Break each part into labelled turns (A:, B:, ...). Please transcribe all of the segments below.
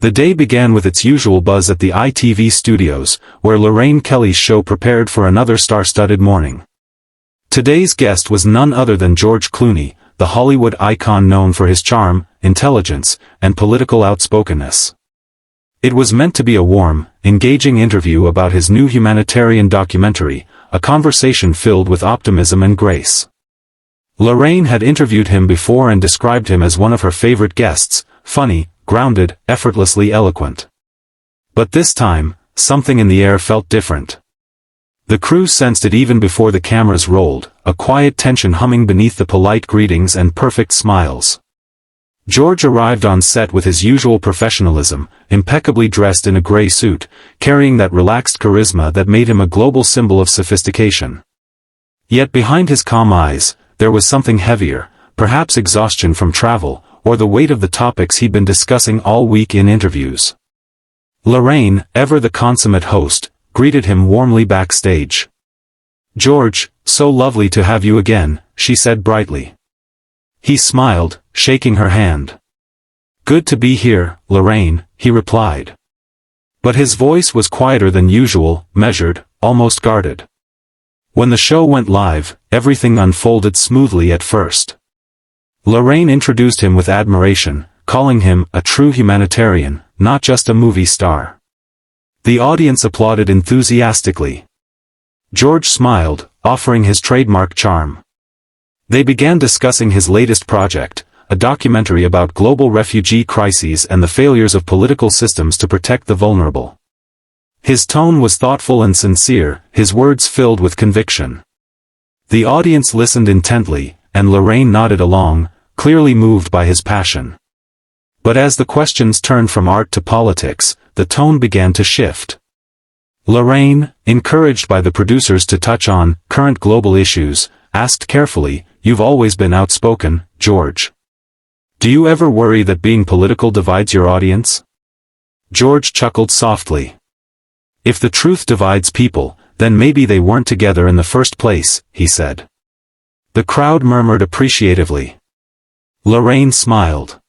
A: The day began with its usual buzz at the ITV studios, where Lorraine Kelly's show prepared for another star-studded morning. Today's guest was none other than George Clooney, the Hollywood icon known for his charm, intelligence, and political outspokenness. It was meant to be a warm, engaging interview about his new humanitarian documentary, a conversation filled with optimism and grace. Lorraine had interviewed him before and described him as one of her favorite guests, funny, grounded, effortlessly eloquent. But this time, something in the air felt different. The crew sensed it even before the cameras rolled, a quiet tension humming beneath the polite greetings and perfect smiles. George arrived on set with his usual professionalism, impeccably dressed in a gray suit, carrying that relaxed charisma that made him a global symbol of sophistication. Yet behind his calm eyes, there was something heavier, perhaps exhaustion from travel, or the weight of the topics he'd been discussing all week in interviews. Lorraine, ever the consummate host, greeted him warmly backstage. "George, so lovely to have you again," she said brightly. He smiled, shaking her hand. "Good to be here, Lorraine," he replied. But his voice was quieter than usual, measured, almost guarded. When the show went live, everything unfolded smoothly at first. Lorraine introduced him with admiration, calling him a true humanitarian, not just a movie star. The audience applauded enthusiastically. George smiled, offering his trademark charm. They began discussing his latest project, a documentary about global refugee crises and the failures of political systems to protect the vulnerable. His tone was thoughtful and sincere, his words filled with conviction. The audience listened intently, and Lorraine nodded along, clearly moved by his passion. But as the questions turned from art to politics, the tone began to shift. Lorraine, encouraged by the producers to touch on current global issues, asked carefully, "You've always been outspoken, George. Do you ever worry that being political divides your audience?" George chuckled softly. "If the truth divides people, then maybe they weren't together in the first place," he said. The crowd murmured appreciatively. Lorraine smiled.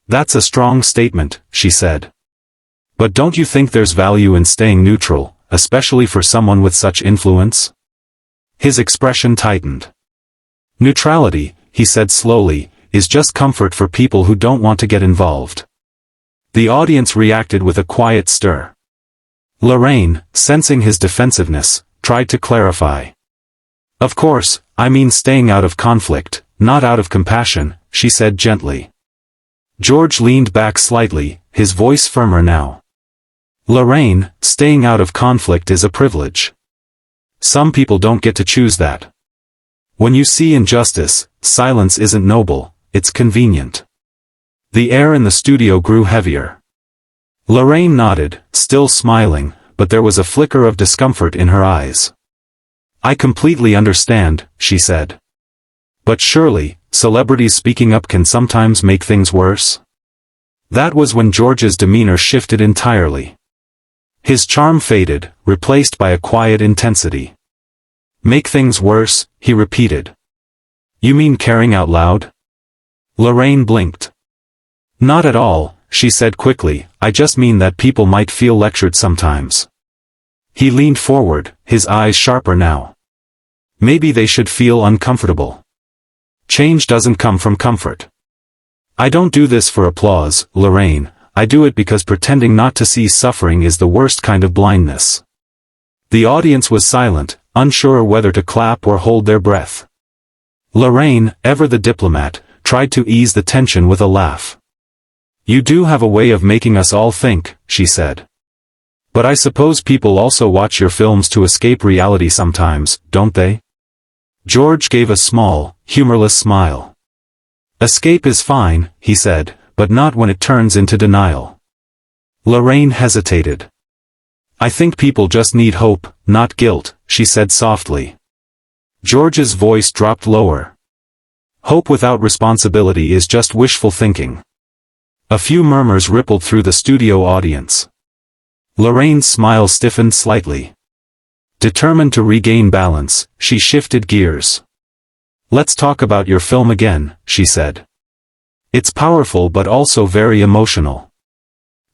A: "That's a strong statement," she said. "But don't you think there's value in staying neutral, especially for someone with such influence?" His expression tightened. "Neutrality," he said slowly, "is just comfort for people who don't want to get involved." The audience reacted with a quiet stir. Lorraine, sensing his defensiveness, tried to clarify. "Of course, I mean staying out of conflict, not out of compassion," she said gently. George leaned back slightly, his voice firmer now. "Lorraine, staying out of conflict is a privilege. Some people don't get to choose that. When you see injustice, silence isn't noble, it's convenient." The air in the studio grew heavier. Lorraine nodded, still smiling, but there was a flicker of discomfort in her eyes. "I completely understand," she said. "But surely, celebrities speaking up can sometimes make things worse?" That was when George's demeanor shifted entirely. His charm faded, replaced by a quiet intensity. "Make things worse," he repeated. "You mean caring out loud?" Lorraine blinked. "Not at all," she said quickly, "I just mean that people might feel lectured sometimes." He leaned forward, his eyes sharper now. "Maybe they should feel uncomfortable. Change doesn't come from comfort. I don't do this for applause, Lorraine, I do it because pretending not to see suffering is the worst kind of blindness." The audience was silent, unsure whether to clap or hold their breath. Lorraine, ever the diplomat, tried to ease the tension with a laugh. "You do have a way of making us all think," she said. "But I suppose people also watch your films to escape reality sometimes, don't they?" George gave a small, humorless smile. "Escape is fine," he said, "but not when it turns into denial." Lorraine hesitated. "I think people just need hope, not guilt," she said softly. George's voice dropped lower. "Hope without responsibility is just wishful thinking." A few murmurs rippled through the studio audience. Lorraine's smile stiffened slightly. Determined to regain balance, she shifted gears. "Let's talk about your film again," she said. "It's powerful but also very emotional.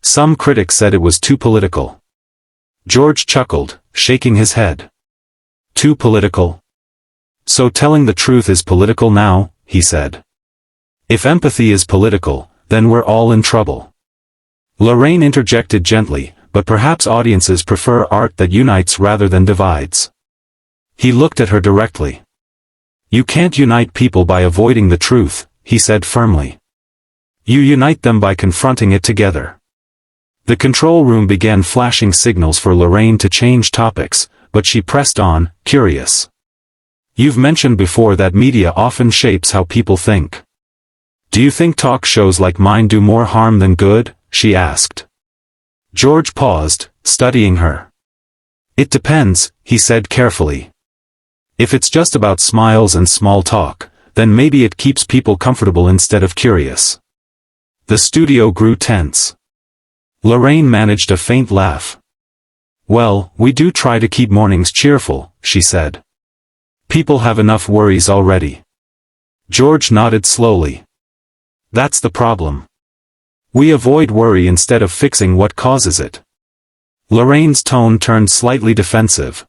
A: Some critics said it was too political. George chuckled, shaking his head. Too political? So telling the truth is political now, he said. If empathy is political, then we're all in trouble. Lorraine interjected gently, but perhaps audiences prefer art that unites rather than divides. He looked at her directly. You can't unite people by avoiding the truth, he said firmly. You unite them by confronting it together. The control room began flashing signals for Lorraine to change topics, but she pressed on, curious. You've mentioned before that media often shapes how people think. Do you think talk shows like mine do more harm than good? She asked. George paused, studying her. It depends, he said carefully. If it's just about smiles and small talk, then maybe it keeps people comfortable instead of curious. The studio grew tense. Lorraine managed a faint laugh. Well, we do try to keep mornings cheerful, she said. People have enough worries already. George nodded slowly. That's the problem. We avoid worry instead of fixing what causes it. Lorraine's tone turned slightly defensive.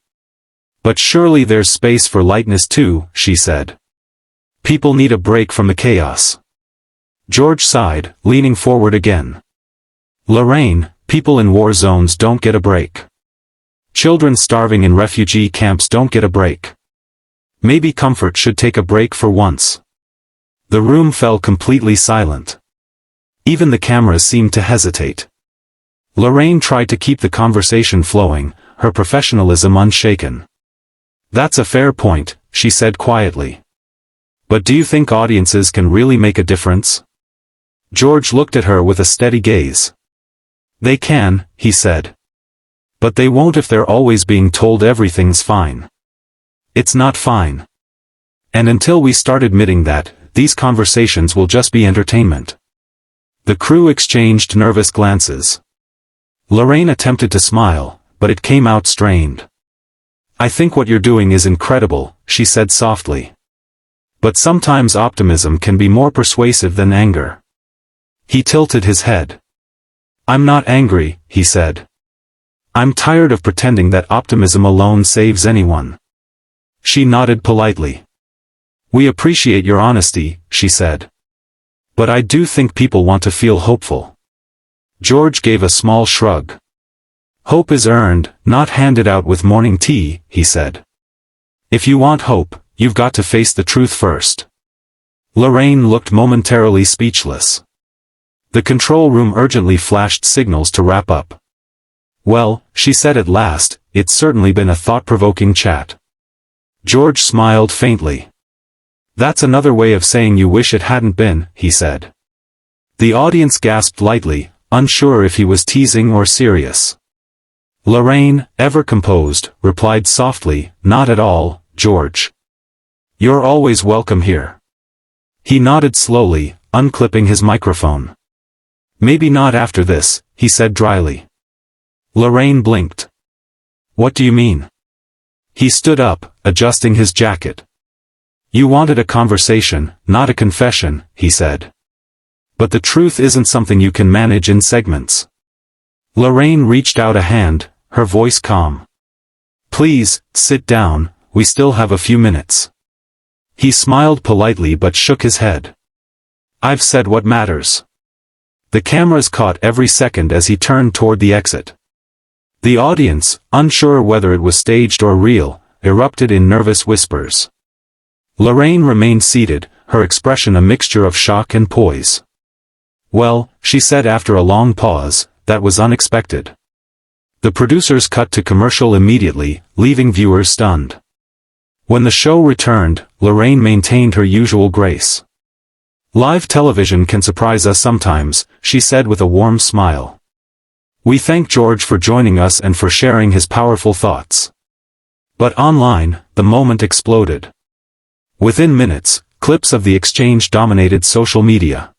A: But surely there's space for lightness too, she said. People need a break from the chaos. George sighed, leaning forward again. Lorraine, people in war zones don't get a break. Children starving in refugee camps don't get a break. Maybe comfort should take a break for once. The room fell completely silent. Even the cameras seemed to hesitate. Lorraine tried to keep the conversation flowing, her professionalism unshaken. That's a fair point, she said quietly. But do you think audiences can really make a difference? George looked at her with a steady gaze. They can, he said. But they won't if they're always being told everything's fine. It's not fine. And until we start admitting that, these conversations will just be entertainment. The crew exchanged nervous glances. Lorraine attempted to smile, but it came out strained. I think what you're doing is incredible, she said softly. But sometimes optimism can be more persuasive than anger. He tilted his head. I'm not angry, he said. I'm tired of pretending that optimism alone saves anyone. She nodded politely. We appreciate your honesty, she said. But I do think people want to feel hopeful. George gave a small shrug. Hope is earned, not handed out with morning tea, he said. If you want hope, you've got to face the truth first. Lorraine looked momentarily speechless. The control room urgently flashed signals to wrap up. Well, she said at last, it's certainly been a thought-provoking chat. George smiled faintly. That's another way of saying you wish it hadn't been, he said. The audience gasped lightly, unsure if he was teasing or serious. Lorraine, ever composed, replied softly, not at all, George. You're always welcome here. He nodded slowly, unclipping his microphone. Maybe not after this, he said dryly. Lorraine blinked. What do you mean? He stood up, adjusting his jacket. You wanted a conversation, not a confession, he said. But the truth isn't something you can manage in segments. Lorraine reached out a hand, her voice calm. Please, sit down, we still have a few minutes. He smiled politely but shook his head. I've said what matters. The cameras caught every second as he turned toward the exit. The audience, unsure whether it was staged or real, erupted in nervous whispers. Lorraine remained seated, her expression a mixture of shock and poise. Well, she said after a long pause, that was unexpected. The producers cut to commercial immediately, leaving viewers stunned. When the show returned, Lorraine maintained her usual grace. Live television can surprise us sometimes, she said with a warm smile. We thank George for joining us and for sharing his powerful thoughts. But online, the moment exploded. Within minutes, clips of the exchange dominated social media.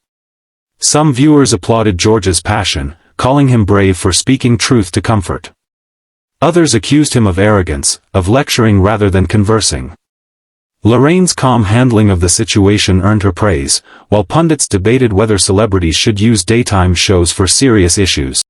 A: Some viewers applauded George's passion, calling him brave for speaking truth to comfort. Others accused him of arrogance, of lecturing rather than conversing. Lorraine's calm handling of the situation earned her praise, while pundits debated whether celebrities should use daytime shows for serious issues.